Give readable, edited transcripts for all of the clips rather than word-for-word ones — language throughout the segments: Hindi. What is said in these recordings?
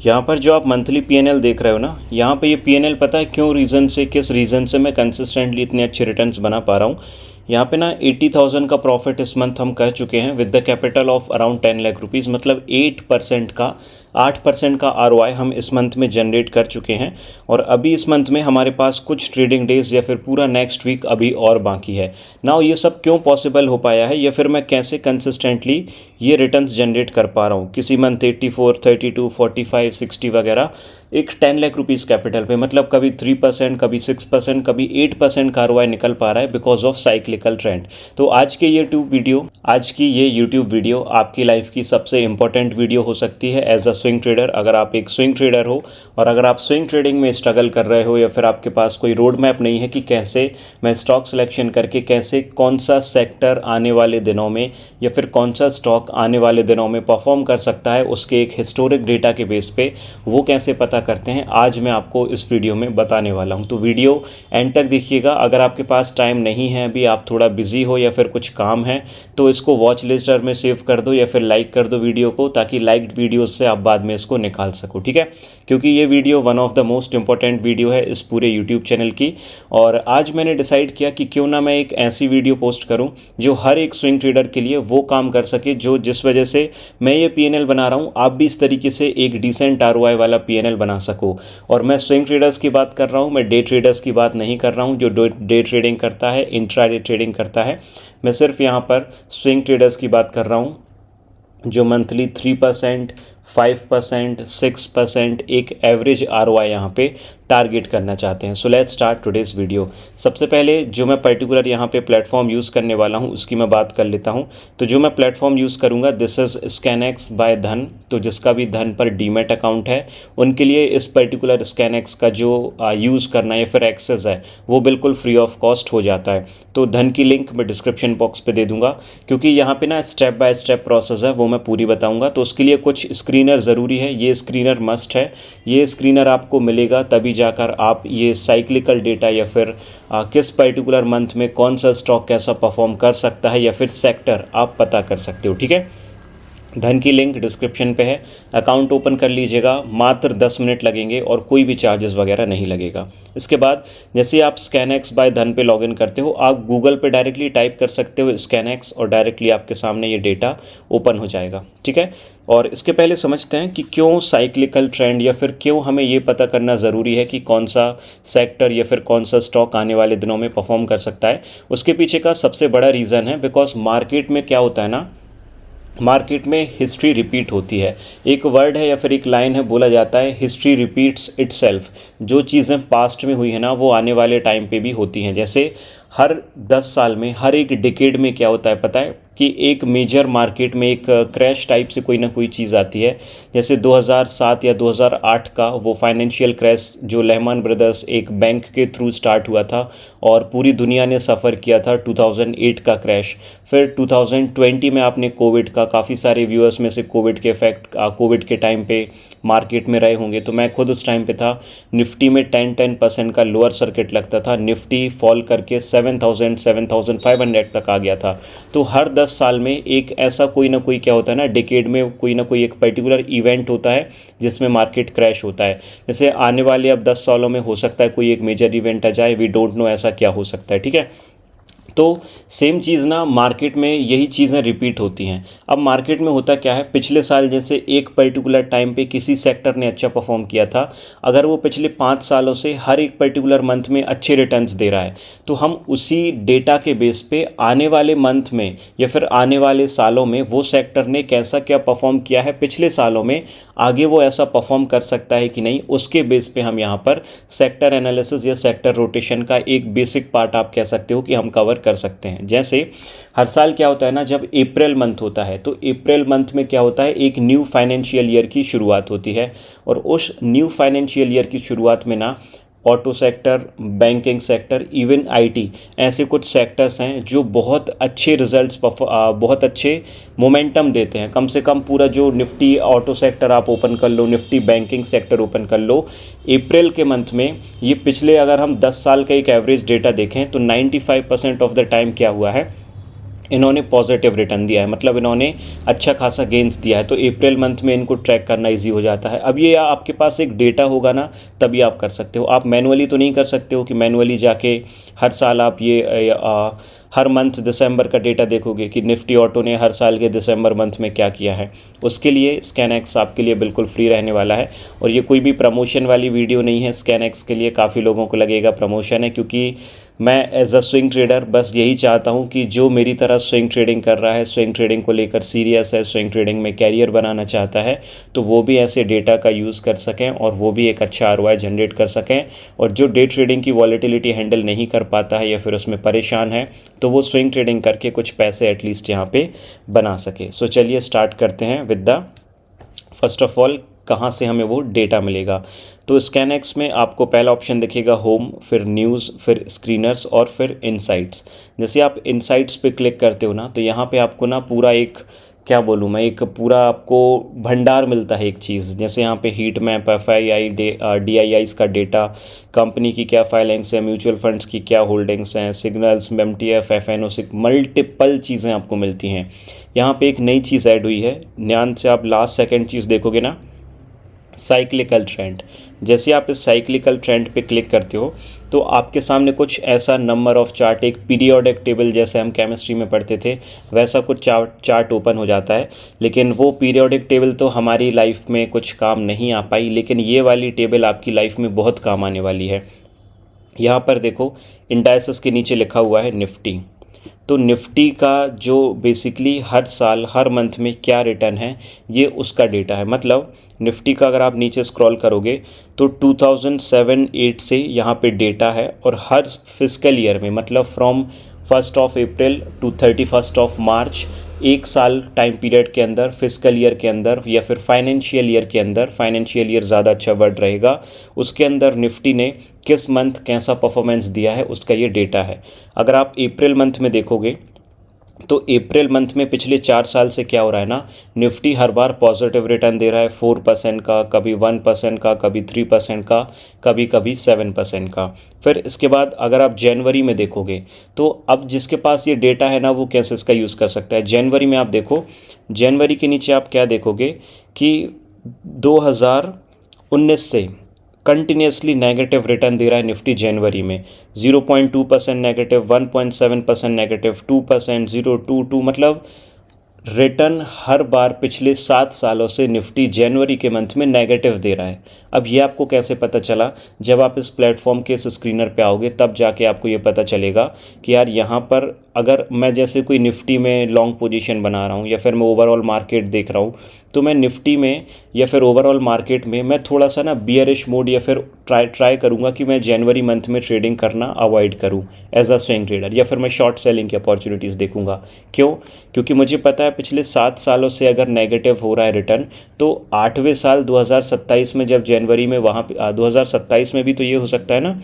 यहाँ पर जो आप मंथली पीएनएल देख रहे हो ना, यहाँ पे ये पीएनएल पता है किस रीज़न से मैं कंसिस्टेंटली इतने अच्छे रिटर्न्स बना पा रहा हूँ। यहाँ पे ना 80,000 का प्रॉफिट इस मंथ हम कर चुके हैं with the capital of around 10 lakh rupees, मतलब 8% का आरओआई हम इस मंथ में जनरेट कर चुके हैं। और अभी इस मंथ में हमारे पास कुछ ट्रेडिंग डेज या फिर पूरा नेक्स्ट वीक अभी और बाकी है ना। ये सब क्यों पॉसिबल हो पाया है या फिर मैं कैसे कंसिस्टेंटली ये रिटर्न्स जनरेट कर पा रहा हूँ, किसी मंथ 84, 32, 45, 60 वगैरह, एक 10 लाख रुपीज़ कैपिटल पे, मतलब कभी 3%, कभी 6%, कभी 8% का आरओआई निकल पा रहा है बिकॉज ऑफ साइक्लिकल ट्रेंड। तो आज की ये यूट्यूब वीडियो आपकी लाइफ की सबसे इंपॉर्टेंट वीडियो हो सकती है एज अ स्विंग ट्रेडर। अगर आप एक स्विंग ट्रेडर हो और अगर आप स्विंग ट्रेडिंग में स्ट्रगल कर रहे हो या फिर आपके पास कोई रोड मैप नहीं है कि कैसे मैं स्टॉक सिलेक्शन करके कैसे कौन सा सेक्टर आने वाले दिनों में या फिर कौन सा स्टॉक आने वाले दिनों में परफॉर्म कर सकता है, उसके एक हिस्टोरिक डेटा के बेस पे वो कैसे पता करते हैं, आज मैं आपको इस वीडियो में बताने वाला हूं। तो वीडियो एंड तक देखिएगा। अगर आपके पास टाइम नहीं है, अभी आप थोड़ा बिजी हो या फिर कुछ काम है, तो इसको वॉच लिस्टर में सेव कर दो या फिर लाइक कर दो वीडियो को, ताकि लाइक्ड वीडियो से आप बाद में इसको निकाल सको, ठीक है। क्योंकि ये video one of the most important video है इस पूरे यूट्यूब चैनल की। और आज मैंने डिसाइड किया कि क्यों ना मैं एक ऐसी वीडियो पोस्ट करूं जो हर एक स्विंग ट्रेडर के लिए वो काम कर सके, जो जिस वजह से मैं ये पीएनएल बना रहा हूं, आप भी इस तरीके से एक डिसेंट आरओआई वाला पीएनएल बना सको। और मैं स्विंग ट्रेडर्स की बात कर रहा हूं, मैं डे ट्रेडर्स की बात नहीं कर रहा हूं जो डे ट्रेडिंग करता है, इंट्राडे ट्रेडिंग करता है। मैं सिर्फ यहाँ पर स्विंग ट्रेडर्स की बात कर रहा हूँ जो मंथली 3%, 5%, 6% एक एवरेज आरओआई यहाँ पे टारगेट करना चाहते हैं। So let's start today's video. सबसे पहले जो मैं पर्टिकुलर यहाँ पे प्लेटफॉर्म यूज़ करने वाला हूँ उसकी मैं बात कर लेता हूँ। तो जो मैं प्लेटफॉर्म यूज़ करूँगा, दिस इज़ स्कैनएक्स बाय धन। तो जिसका भी धन पर डीमैट अकाउंट है उनके लिए इस पर्टिकुलर स्कैनएक्स का जो यूज़ करना या फिर एक्सेस है वो बिल्कुल फ्री ऑफ कॉस्ट हो जाता है। तो धन की लिंक मैं डिस्क्रिप्शन बॉक्स पे दे दूंगा, क्योंकि यहाँ पे ना स्टेप बाय स्टेप प्रोसेस है वो मैं पूरी बताऊँगा। तो उसके लिए कुछ स्क्रीनर ज़रूरी है, ये स्क्रीनर मस्ट है। ये स्क्रीनर आपको मिलेगा तभी जाकर आप ये साइक्लिकल डेटा या फिर किस पर्टिकुलर मंथ में कौन सा स्टॉक कैसा परफॉर्म कर सकता है या फिर सेक्टर आप पता कर सकते हो, ठीक है। धन की लिंक डिस्क्रिप्शन पे है, अकाउंट ओपन कर लीजिएगा। मात्र 10 मिनट लगेंगे और कोई भी चार्जेस वगैरह नहीं लगेगा। इसके बाद जैसे आप स्कैनएक्स बाय धन पे लॉगिन करते हो, आप गूगल पे डायरेक्टली टाइप कर सकते हो स्कैनएक्स और डायरेक्टली आपके सामने ये डेटा ओपन हो जाएगा, ठीक है। और इसके पहले समझते हैं कि क्यों साइक्लिकल ट्रेंड या फिर क्यों हमें ये पता करना ज़रूरी है कि कौन सा सेक्टर या फिर कौन सा स्टॉक आने वाले दिनों में परफॉर्म कर सकता है। उसके पीछे का सबसे बड़ा रीज़न है बिकॉज मार्केट में क्या होता है ना, मार्केट में हिस्ट्री रिपीट होती है। एक वर्ड है या फिर एक लाइन है, बोला जाता है हिस्ट्री रिपीट्स इटसेल्फ। जो चीज़ें पास्ट में हुई है ना वो आने वाले टाइम पे भी होती हैं। जैसे हर 10 साल में, हर एक डिकेड में क्या होता है पता है कि एक मेजर मार्केट में एक क्रैश टाइप से कोई ना कोई चीज़ आती है। जैसे 2007 या 2008 का वो फाइनेंशियल क्रैश जो लेहमैन ब्रदर्स एक बैंक के थ्रू स्टार्ट हुआ था और पूरी दुनिया ने सफ़र किया था, 2008 का क्रैश। फिर 2020 में आपने कोविड का, काफ़ी सारे व्यूअर्स में से कोविड के इफेक्ट कोविड के टाइम पे मार्केट में रहे होंगे, तो मैं खुद उस टाइम पे था। निफ्टी में 10% का लोअर सर्किट लगता था, निफ्टी फॉल करके 7,000 7,500 तक आ गया था। तो हर 10 साल में एक ऐसा कोई ना कोई क्या होता है ना, डिकेड में कोई ना कोई एक पर्टिकुलर इवेंट होता है जिसमें मार्केट क्रैश होता है। जैसे आने वाले अब 10 सालों में हो सकता है कोई एक मेजर इवेंट आ जाए, वी डोंट नो ऐसा क्या हो सकता है, ठीक है। तो सेम चीज़ ना मार्केट में यही चीज़ें रिपीट होती हैं। अब मार्केट में होता क्या है, पिछले साल जैसे एक पर्टिकुलर टाइम पे किसी सेक्टर ने अच्छा परफॉर्म किया था, अगर वो पिछले 5 सालों से हर एक पर्टिकुलर मंथ में अच्छे रिटर्न्स दे रहा है, तो हम उसी डेटा के बेस पे आने वाले मंथ में या फिर आने वाले सालों में वो सेक्टर ने कैसा क्या परफॉर्म किया है पिछले सालों में, आगे वो ऐसा परफॉर्म कर सकता है कि नहीं, उसके बेस पे हम यहाँ पर सेक्टर एनालिसिस या सेक्टर रोटेशन का एक बेसिक पार्ट आप कह सकते हो कि हम कवर कर सकते हैं। जैसे हर साल क्या होता है ना, जब अप्रैल मंथ होता है तो अप्रैल मंथ में क्या होता है, एक न्यू फाइनेंशियल ईयर की शुरुआत होती है। और उस न्यू फाइनेंशियल ईयर की शुरुआत में ना auto sector, banking sector, even IT, ऐसे कुछ सेक्टर्स हैं जो बहुत अच्छे रिजल्ट्स, बहुत अच्छे मोमेंटम देते हैं। कम से कम पूरा जो निफ्टी ऑटो सेक्टर आप ओपन कर लो, निफ्टी बैंकिंग सेक्टर ओपन कर लो, अप्रैल के मंथ में ये पिछले अगर हम 10 साल का एक एवरेज डेटा देखें तो 95% ऑफ द टाइम क्या हुआ है, इन्होंने पॉजिटिव रिटर्न दिया है, मतलब इन्होंने अच्छा खासा गेंस दिया है, तो अप्रैल मंथ में इनको ट्रैक करना इजी हो जाता है। अब ये आपके पास एक डेटा होगा ना, तभी आप कर सकते हो। आप मैनुअली तो नहीं कर सकते हो कि मैनुअली जाके हर साल आप ये हर मंथ दिसंबर का डेटा देखोगे कि निफ्टी ऑटो ने हर साल के दिसंबर मंथ में क्या किया है। उसके लिए स्कैनएक्स आपके लिए बिल्कुल फ्री रहने वाला है, और ये कोई भी प्रमोशन वाली वीडियो नहीं है। स्कैनएक्स के लिए काफ़ी लोगों को लगेगा प्रमोशन है, क्योंकि मैं एज अ स्विंग ट्रेडर बस यही चाहता हूँ कि जो मेरी तरह स्विंग ट्रेडिंग कर रहा है, स्विंग ट्रेडिंग को लेकर सीरियस है, स्विंग ट्रेडिंग में कैरियर बनाना चाहता है, तो वो भी ऐसे डेटा का यूज़ कर सकें और वो भी एक अच्छा आरओआई जनरेट कर सकें। और जो डे ट्रेडिंग की वॉलेटिलिटी हैंडल नहीं कर पाता है या फिर उसमें परेशान है, तो वो स्विंग ट्रेडिंग करके कुछ पैसे एटलीस्ट यहाँ पे बना सके। सो चलिए स्टार्ट करते हैं with the first of all कहाँ से हमें वो डेटा मिलेगा। तो स्कैनएक्स में आपको पहला ऑप्शन दिखेगा होम, फिर न्यूज़, फिर स्क्रीनर्स और फिर इनसाइट्स। जैसे आप इनसाइट्स पे क्लिक करते हो ना, तो यहाँ पे आपको ना पूरा एक, क्या बोलूँ मैं, एक पूरा आपको भंडार मिलता है एक चीज़। जैसे यहाँ पे हीट मैप, एफआईआई, डीआईआईस का डेटा, कंपनी की क्या फाइलिंग्स हैं, म्यूचुअल फंड्स की क्या होल्डिंग्स हैं, सिग्नल्स, एमटीएफ, एफएनओसी, मल्टीपल चीज़ें आपको मिलती हैं। यहाँ पे एक नई चीज़ ऐड हुई है, ध्यान से आप लास्ट सेकंड चीज़ देखोगे ना, साइक्लिकल ट्रेंड। जैसे आप इस साइक्लिकल ट्रेंड पे क्लिक करते हो, तो आपके सामने कुछ ऐसा नंबर ऑफ चार्ट, एक पीरियोडिक टेबल जैसे हम केमिस्ट्री में पढ़ते थे वैसा कुछ चार्ट ओपन हो जाता है। लेकिन वो पीरियोडिक टेबल तो हमारी लाइफ में कुछ काम नहीं आ पाई, लेकिन ये वाली टेबल आपकी लाइफ में बहुत काम आने वाली है। यहाँ पर देखो, इंडाइसेस के नीचे लिखा हुआ है निफ्टी। तो निफ्टी का जो बेसिकली हर साल हर मंथ में क्या रिटर्न है, ये उसका डेटा है। मतलब निफ्टी का अगर आप नीचे स्क्रॉल करोगे तो 2007-8 से यहाँ पे डेटा है, और हर फिस्कल ईयर में, मतलब फ्रॉम 1 अप्रैल टू 31 मार्च, एक साल टाइम पीरियड के अंदर, फिस्कल ईयर के अंदर या फिर फाइनेंशियल ईयर के अंदर, फाइनेंशियल ईयर ज़्यादा अच्छा वर्ड रहेगा, उसके अंदर निफ्टी ने किस मंथ कैसा परफॉर्मेंस दिया है उसका ये डेटा है। अगर आप अप्रैल मंथ में देखोगे तो अप्रैल मंथ में पिछले 4 साल से क्या हो रहा है ना, निफ्टी हर बार पॉजिटिव रिटर्न दे रहा है, 4% का, कभी 1% का, कभी 3% का, कभी कभी 7% का। फिर इसके बाद अगर आप जनवरी में देखोगे, तो अब जिसके पास ये डेटा है ना, वो कैसे इसका यूज़ कर सकता है। जनवरी में आप देखो, जनवरी के नीचे आप क्या देखोगे कि 2019 से कंटिन्यूसली नेगेटिव रिटर्न दे रहा है निफ्टी जनवरी में। 0.2% नेगेटिव, 1.7% नेगेटिव, 2%, 0.22, मतलब रिटर्न हर बार पिछले 7 सालों से निफ्टी जनवरी के मंथ में नेगेटिव दे रहा है। अब ये आपको कैसे पता चला? जब आप इस प्लेटफॉर्म के इस स्क्रीनर पे आओगे तब जाके आपको ये पता चलेगा कि यार यहाँ पर अगर मैं जैसे कोई निफ्टी में लॉन्ग पोजीशन बना रहा हूँ या फिर मैं ओवरऑल मार्केट देख रहा हूँ, तो मैं निफ्टी में या फिर ओवरऑल मार्केट में मैं थोड़ा सा ना बियरिश मोड या फिर ट्राई करूँगा कि मैं जनवरी मंथ में ट्रेडिंग करना अवॉइड करूँ एज अ स्विंग ट्रेडर, या फिर मैं शॉर्ट सेलिंग की अपॉर्चुनिटीज़ देखूंगा। क्यों? क्योंकि मुझे पता है पिछले 7 सालों से अगर नेगेटिव हो रहा है रिटर्न, तो 8वें साल 2027 में जब जनवरी में, वहाँ पे 2027 में भी तो ये हो सकता है ना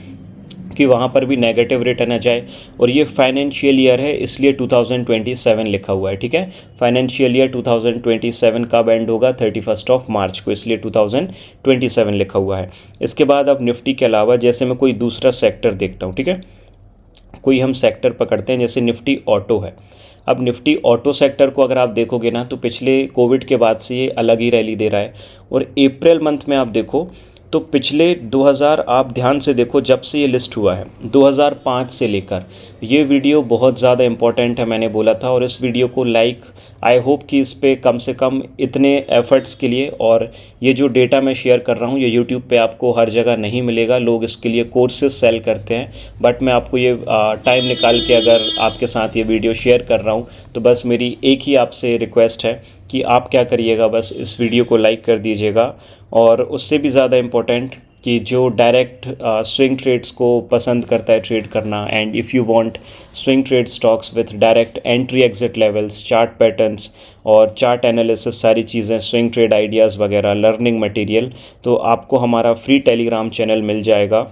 कि वहाँ पर भी नेगेटिव रिटर्न आ जाए। और ये फाइनेंशियल ईयर है, इसलिए 2027 लिखा हुआ है, ठीक है। फाइनेंशियल ईयर 2027 कब एंड होगा? 31 मार्च को, इसलिए 2027 लिखा हुआ है। इसके बाद अब निफ्टी के अलावा जैसे मैं कोई दूसरा सेक्टर देखता हूँ, ठीक है, कोई हम सेक्टर पकड़ते हैं, जैसे निफ्टी ऑटो है। अब निफ्टी ऑटो सेक्टर को अगर आप देखोगे ना, तो पिछले कोविड के बाद से ये अलग ही रैली दे रहा है। और अप्रैल मंथ में आप देखो तो पिछले 2000, आप ध्यान से देखो, जब से ये लिस्ट हुआ है 2005 से लेकर, ये वीडियो बहुत ज़्यादा इंपॉर्टेंट है, मैंने बोला था। और इस वीडियो को लाइक, आई होप कि इस पे कम से कम इतने एफर्ट्स के लिए, और ये जो डेटा मैं शेयर कर रहा हूँ ये यूट्यूब पे आपको हर जगह नहीं मिलेगा, लोग इसके लिए कोर्सेज सेल करते हैं, बट मैं आपको ये टाइम निकाल के अगर आपके साथ ये वीडियो शेयर कर रहा हूँ, तो बस मेरी एक ही आपसे रिक्वेस्ट है कि आप क्या करिएगा, बस इस वीडियो को लाइक कर दीजिएगा। और उससे भी ज़्यादा इम्पोर्टेंट कि जो डायरेक्ट स्विंग ट्रेड्स को पसंद करता है ट्रेड करना, and if you want swing trade stocks with direct entry exit levels, chart patterns और चार्ट एनालिसिस, सारी चीज़ें, स्विंग ट्रेड आइडियाज़ वगैरह, लर्निंग मटेरियल, तो आपको हमारा फ्री टेलीग्राम चैनल मिल जाएगा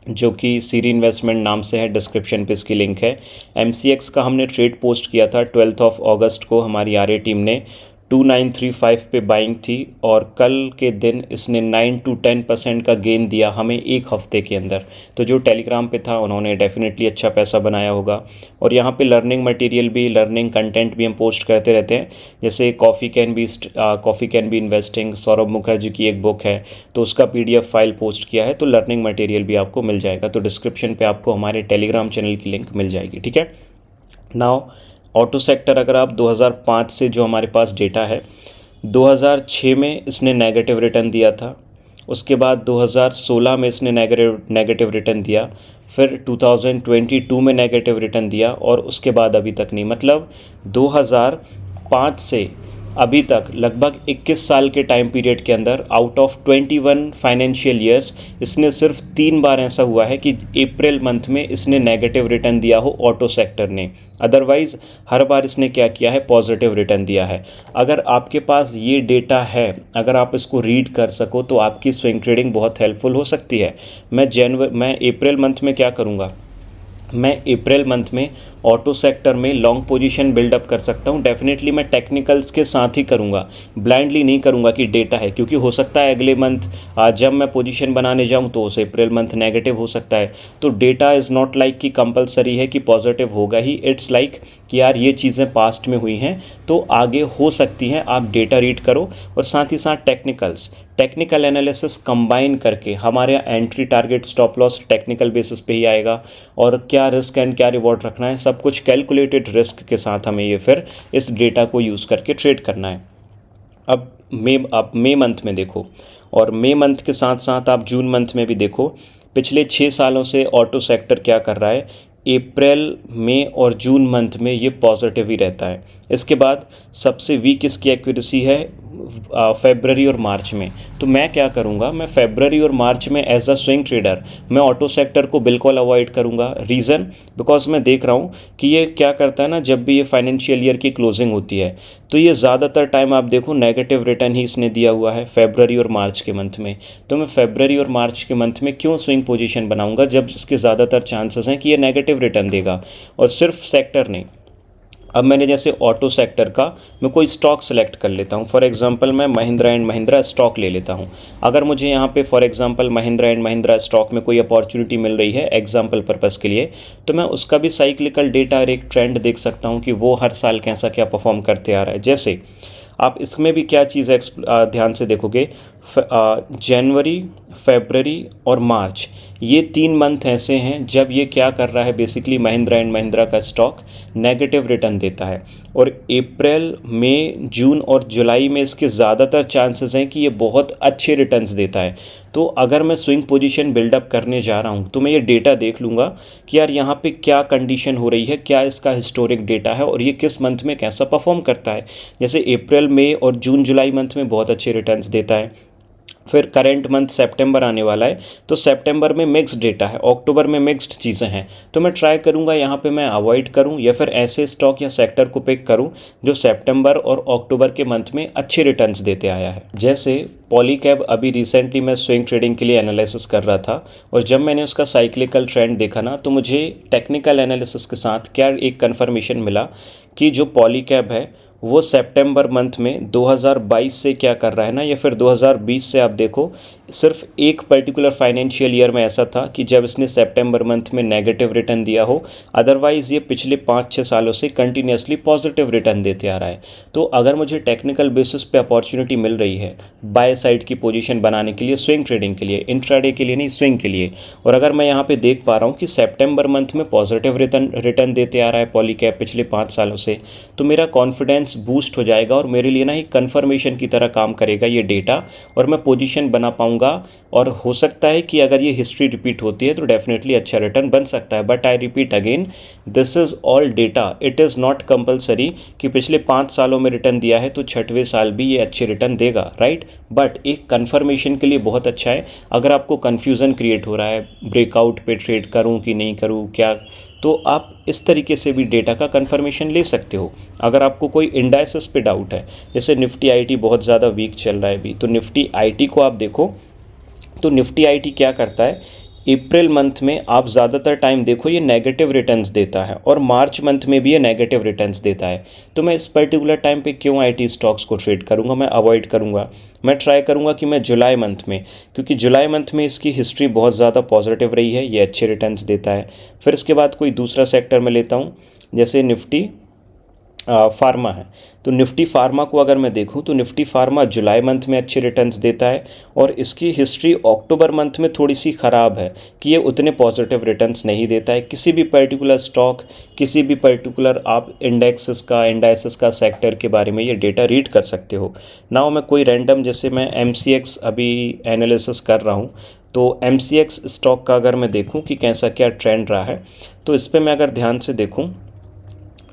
जो कि सीरी इन्वेस्टमेंट नाम से है, डिस्क्रिप्शन पे इसकी लिंक है। MCX का हमने ट्रेड पोस्ट किया था 12 अगस्त को, हमारी RA टीम ने 2935 पे बाइंग थी और कल के दिन इसने 9 to 10% का गेन दिया हमें एक हफ्ते के अंदर। तो जो टेलीग्राम पे था उन्होंने डेफिनेटली अच्छा पैसा बनाया होगा। और यहाँ पे लर्निंग मटेरियल भी, लर्निंग कंटेंट भी हम पोस्ट करते रहते हैं। जैसे coffee can be investing, Saurabh Mukherjee की एक बुक है, तो उसका PDF फाइल पोस्ट किया है, तो लर्निंग मटेरियल भी आपको मिल जाएगा। तो डिस्क्रिप्शन पे आपको हमारे टेलीग्राम चैनल की लिंक मिल जाएगी, ठीक है। नाउ ऑटो सेक्टर, अगर आप 2005 से जो हमारे पास डेटा है, 2006 में इसने नेगेटिव रिटर्न दिया था, उसके बाद 2016 में इसने नेगेटिव रिटर्न दिया, फिर 2022 में नेगेटिव रिटर्न दिया और उसके बाद अभी तक नहीं। मतलब 2005 से अभी तक लगभग 21 साल के टाइम पीरियड के अंदर आउट ऑफ 21 फाइनेंशियल ईयर्स इसने सिर्फ 3 बार ऐसा हुआ है कि अप्रैल मंथ में इसने नेगेटिव रिटर्न दिया हो ऑटो सेक्टर ने। अदरवाइज़ हर बार इसने क्या किया है, पॉजिटिव रिटर्न दिया है। अगर आपके पास ये डेटा है, अगर आप इसको रीड कर सको तो आपकी स्विंग ट्रेडिंग बहुत हेल्पफुल हो सकती है। मैं अप्रैल मंथ में क्या करूँगा, मैं अप्रैल मंथ में ऑटो सेक्टर में लॉन्ग पोजीशन बिल्डअप कर सकता हूँ। डेफिनेटली मैं टेक्निकल्स के साथ ही करूँगा, ब्लाइंडली नहीं करूँगा कि डेटा है, क्योंकि हो सकता है अगले मंथ जब मैं पोजीशन बनाने जाऊँ तो उस अप्रैल मंथ नेगेटिव हो सकता है। तो डेटा इज़ नॉट लाइक कि कंपलसरी है कि पॉजिटिव होगा ही। इट्स लाइक कि यार ये चीज़ें पास्ट में हुई हैं तो आगे हो सकती हैं। आप डेटा रीड करो और साथ ही साथ टेक्निकल एनालिसिस कंबाइन करके हमारे यहाँ entry, target, stop loss technical basis पे ही आएगा और क्या रिस्क एंड क्या रिवॉर्ड रखना है, सब कुछ कैलकुलेटेड रिस्क के साथ हमें ये फिर इस डेटा को यूज़ करके ट्रेड करना है। अब मई मंथ में देखो, और मई मंथ के साथ साथ आप जून मंथ में भी देखो। पिछले 6 सालों से ऑटो सेक्टर क्या कर रहा है, अप्रैल, मई और जून मंथ में ये पॉजिटिव ही रहता है। इसके बाद सबसे वीक इसकी एक्यूरेसी है फेबररी और मार्च में। तो मैं क्या करूँगा, मैं फेबररी और मार्च में एज अ स्विंग ट्रेडर मैं ऑटो सेक्टर को बिल्कुल अवॉइड करूँगा। रीज़न, बिकॉज मैं देख रहा हूँ कि ये क्या करता है ना, जब भी ये फाइनेंशियल ईयर की क्लोजिंग होती है तो ये ज़्यादातर टाइम आप देखो नेगेटिव रिटर्न ही इसने दिया हुआ है फेबररी और मार्च के मंथ में। तो मैं फेबररी और मार्च के मंथ में क्यों स्विंग पोजीशन बनाऊंगा जब इसके ज़्यादातर चांसेस हैं कि ये नेगेटिव रिटर्न देगा। और सिर्फ सेक्टर नहीं, अब मैंने जैसे ऑटो सेक्टर का मैं कोई स्टॉक सेलेक्ट कर लेता हूँ। फॉर एग्जांपल मैं महिंद्रा एंड महिंद्रा स्टॉक ले लेता हूँ। अगर मुझे यहाँ पे for example Mahindra and Mahindra stock में कोई अपॉर्चुनिटी मिल रही है एग्जांपल पर्पस के लिए, तो मैं उसका भी साइक्लिकल डेटा और एक ट्रेंड देख सकता हूँ कि वो हर साल कैसा क्या परफॉर्म करते आ रहा है। जैसे आप इसमें भी क्या चीज़ ध्यान से देखोगे, जनवरी, फरवरी और मार्च, ये 3 मंथ ऐसे हैं जब ये क्या कर रहा है, बेसिकली महिंद्रा एंड महिंद्रा का स्टॉक नेगेटिव रिटर्न देता है। और अप्रैल, मई, जून और जुलाई में इसके ज़्यादातर चांसेस हैं कि ये बहुत अच्छे रिटर्न्स देता है। तो अगर मैं स्विंग पोजीशन बिल्डअप करने जा रहा हूँ तो मैं ये डेटा देख लूँगा कि यार यहाँ पे क्या कंडीशन हो रही है, क्या इसका हिस्टोरिक डेटा है और ये किस मंथ में कैसा परफॉर्म करता है। जैसे अप्रैल, मई और जून, जुलाई मंथ में बहुत अच्छे रिटर्न्स देता है। फिर करेंट मंथ सितंबर आने वाला है तो सितंबर में मिक्स्ड डेटा है, अक्टूबर में मिक्स्ड चीज़ें हैं। तो मैं ट्राई करूंगा यहाँ पे मैं अवॉइड करूँ या फिर ऐसे स्टॉक या सेक्टर को पिक करूँ जो सितंबर और अक्टूबर के मंथ में अच्छे रिटर्न्स देते आया है। जैसे पॉलीकैब अभी रिसेंटली मैं स्विंग ट्रेडिंग के लिए एनालिसिस कर रहा था और जब मैंने उसका साइक्लिकल ट्रेंड देखा ना तो मुझे टेक्निकल एनालिसिस के साथ क्या एक कन्फर्मेशन मिला कि जो पॉलीकैब है वो सितंबर मंथ में 2022 से क्या कर रहा है ना, या फिर 2020 से आप देखो, सिर्फ एक पर्टिकुलर फाइनेंशियल ईयर में ऐसा था कि जब इसने सितंबर मंथ में नेगेटिव रिटर्न दिया हो। अदरवाइज़ ये पिछले 5-6 सालों से कंटिन्यूसली पॉजिटिव रिटर्न देते आ रहा है। तो अगर मुझे टेक्निकल बेसिस पे अपॉर्चुनिटी मिल रही है बाय साइड की पोजीशन बनाने के लिए, स्विंग ट्रेडिंग के लिए, इंट्राडे के लिए नहीं, स्विंग के लिए, और अगर मैं यहाँ पे देख पा रहा हूँ कि सितंबर मंथ में पॉजिटिव रिटर्न देते आ रहा है पॉलीकैब पिछले 5 सालों से, तो मेरा कॉन्फिडेंस बूस्ट हो जाएगा और मेरे लिए ना एक कन्फर्मेशन की तरह काम करेगा ये डेटा और मैं पोजीशन बना पाऊँगा। और हो सकता है कि अगर ये हिस्ट्री रिपीट होती है तो डेफिनेटली अच्छा रिटर्न बन सकता है। But I repeat again, this is all data, it is not compulsory कि पिछले 5 सालों में रिटर्न दिया है तो 6वें साल भी ये अच्छे रिटर्न देगा, राइट। बट एक कन्फर्मेशन के लिए बहुत अच्छा है। अगर आपको कन्फ्यूज़न क्रिएट हो रहा है ब्रेकआउट पे ट्रेड करूँ कि नहीं करूँ क्या, तो आप इस तरीके से भी डेटा का कन्फर्मेशन ले सकते हो। अगर आपको कोई इंडाइसेस पे डाउट है, जैसे निफ्टी आईटी बहुत ज़्यादा वीक चल रहा है अभी, तो निफ्टी आईटी को आप देखो तो निफ्टी आईटी क्या करता है, अप्रैल मंथ में आप ज़्यादातर टाइम देखो ये नेगेटिव रिटर्न्स देता है और मार्च मंथ में भी ये नेगेटिव रिटर्न्स देता है। तो मैं इस पर्टिकुलर टाइम पे क्यों आईटी स्टॉक्स को ट्रेड करूँगा, मैं अवॉइड करूँगा। मैं ट्राई करूँगा कि मैं जुलाई मंथ में, क्योंकि जुलाई मंथ में इसकी हिस्ट्री बहुत ज़्यादा पॉजिटिव रही है, ये अच्छे रिटर्न्स देता है। फिर इसके बाद कोई दूसरा सेक्टर में लेता हूँ, जैसे निफ्टी फार्मा है। तो निफ्टी फार्मा को अगर मैं देखूं तो निफ्टी फार्मा जुलाई मंथ में अच्छे रिटर्न्स देता है और इसकी हिस्ट्री अक्टूबर मंथ में थोड़ी सी ख़राब है कि ये उतने पॉजिटिव रिटर्न्स नहीं देता है। किसी भी पर्टिकुलर स्टॉक, किसी भी पर्टिकुलर आप इंडाइसेस का सेक्टर के बारे में ये डेटा रीड कर सकते हो। नाउ मैं कोई रैंडम, जैसे मैं MCX अभी एनालिसिस कर रहा हूँ, तो MCX स्टॉक का अगर मैं देखूँ कि कैसा क्या ट्रेंड रहा है, तो इस पर मैं अगर ध्यान से देखूँ,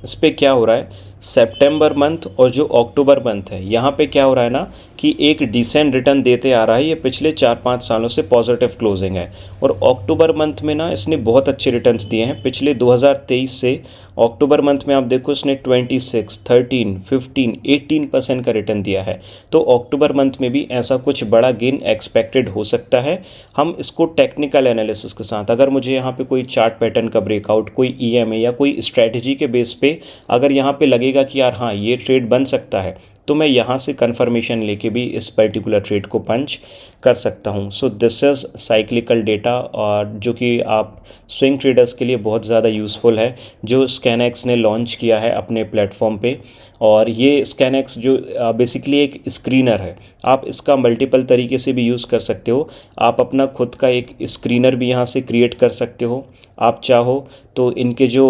इस पर क्या हो रहा है, सितंबर मंथ और जो अक्टूबर मंथ है, यहाँ पे क्या हो रहा है ना कि एक डिसेंट रिटर्न देते आ रहा है। ये पिछले 4-5 सालों से पॉजिटिव क्लोजिंग है और अक्टूबर मंथ में ना इसने बहुत अच्छे रिटर्न्स दिए हैं। पिछले 2023 से अक्टूबर मंथ में आप देखो इसने 26, 13, 15, 18% का रिटर्न दिया है। तो अक्टूबर मंथ में भी ऐसा कुछ बड़ा गेन एक्सपेक्टेड हो सकता है। हम इसको टेक्निकल एनालिसिस के साथ, अगर मुझे यहाँ पे कोई चार्ट पैटर्न का ब्रेकआउट, कोई EMA या कोई स्ट्रेटजी के बेस पे अगर यहाँ पे लगेगा कि यार हाँ ये ट्रेड बन सकता है, तो मैं यहाँ से कंफर्मेशन लेके भी इस पर्टिकुलर ट्रेड को पंच कर सकता हूँ। So this is cyclical data, और जो कि आप स्विंग ट्रेडर्स के लिए बहुत ज़्यादा यूज़फुल है, जो स्कैनएक्स ने लॉन्च किया है अपने प्लेटफॉर्म पे। और ये स्कैनएक्स जो बेसिकली एक स्क्रीनर है, आप इसका मल्टीपल तरीके से भी यूज़ कर सकते हो। आप अपना खुद का एक स्क्रीनर भी यहाँ से क्रिएट कर सकते हो। आप चाहो तो इनके जो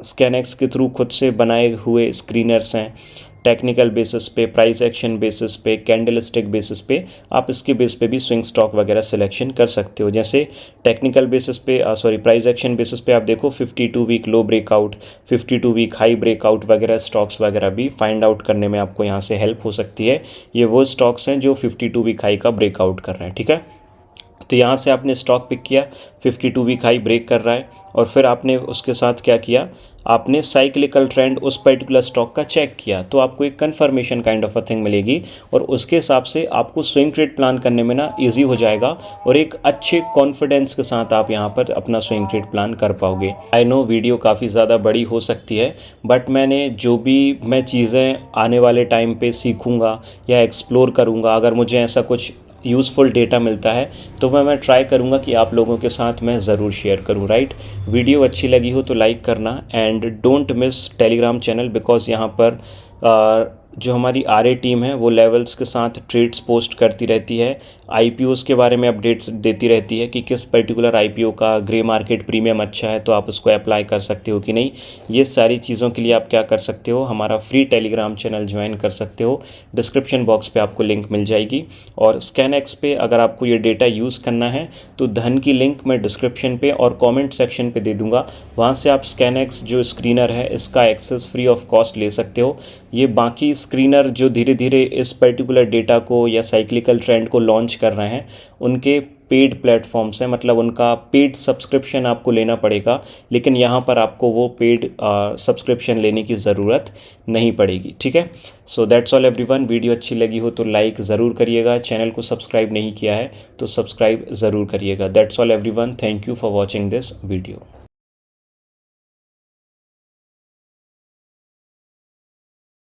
स्कैनएक्स के थ्रू खुद से बनाए हुए स्क्रीनर्स हैं, टेक्निकल बेसिस पे, प्राइस एक्शन बेसिस पे, कैंडलस्टिक बेसिस पे, आप इसके बेस पे भी स्विंग स्टॉक वगैरह सिलेक्शन कर सकते हो। जैसे टेक्निकल बेसिस पे, प्राइस एक्शन बेसिस पे आप देखो 52 week low breakout, 52 week high breakout वगैरह स्टॉक्स वगैरह भी फाइंड आउट करने में आपको यहाँ से हेल्प हो सकती है। ये वो स्टॉक्स हैं जो 52 वीक हाई का ब्रेकआउट कर रहे हैं, ठीक है। तो यहाँ से आपने स्टॉक पिक किया, 52 वीक हाई ब्रेक कर रहा है, और फिर आपने उसके साथ क्या किया, आपने साइक्लिकल ट्रेंड उस पर्टिकुलर स्टॉक का चेक किया, तो आपको एक confirmation kind of a thing मिलेगी और उसके हिसाब से आपको स्विंग ट्रेड प्लान करने में ना ईजी हो जाएगा और एक अच्छे कॉन्फिडेंस के साथ आप यहाँ पर अपना स्विंग ट्रेड प्लान कर पाओगे। आई नो वीडियो काफ़ी ज़्यादा बड़ी हो सकती है, बट मैंने जो भी मैं चीज़ें आने वाले टाइम पे सीखूँगा या एक्सप्लोर करूँगा, अगर मुझे ऐसा कुछ यूज़फुल डेटा मिलता है तो मैं ट्राई करूँगा कि आप लोगों के साथ मैं ज़रूर शेयर करूँ, राइट। वीडियो अच्छी लगी हो तो लाइक करना, and don't miss Telegram channel, because यहाँ पर जो हमारी RA टीम है वो लेवल्स के साथ ट्रेड्स पोस्ट करती रहती है, IPOs के बारे में अपडेट्स देती रहती है कि किस पर्टिकुलर IPO का ग्रे मार्केट प्रीमियम अच्छा है तो आप उसको अप्लाई कर सकते हो कि नहीं। ये सारी चीज़ों के लिए आप क्या कर सकते हो, हमारा फ्री टेलीग्राम चैनल ज्वाइन कर सकते हो। डिस्क्रिप्शन बॉक्स पे आपको लिंक मिल जाएगी। और स्कैनएक्स पे अगर आपको ये डेटा यूज़ करना है तो धन की लिंक मैं डिस्क्रिप्शन पे और कमेंट सेक्शन पे दे दूंगा, वहाँ से आप स्कैनएक्स जो स्क्रीनर है इसका एक्सेस फ्री ऑफ कॉस्ट ले सकते हो। ये बाकी स्क्रीनर जो धीरे धीरे इस पर्टिकुलर डेटा को या साइक्लिकल ट्रेंड को लॉन्च कर रहे हैं, उनके पेड प्लेटफॉर्म्स हैं, मतलब उनका पेड सब्सक्रिप्शन आपको लेना पड़ेगा, लेकिन यहाँ पर आपको वो पेड सब्सक्रिप्शन लेने की ज़रूरत नहीं पड़ेगी, ठीक है। So that's all everyone. Video अच्छी लगी हो तो लाइक ज़रूर करिएगा, चैनल को सब्सक्राइब नहीं किया है तो सब्सक्राइब ज़रूर करिएगा। That's all everyone, thank you for watching this video.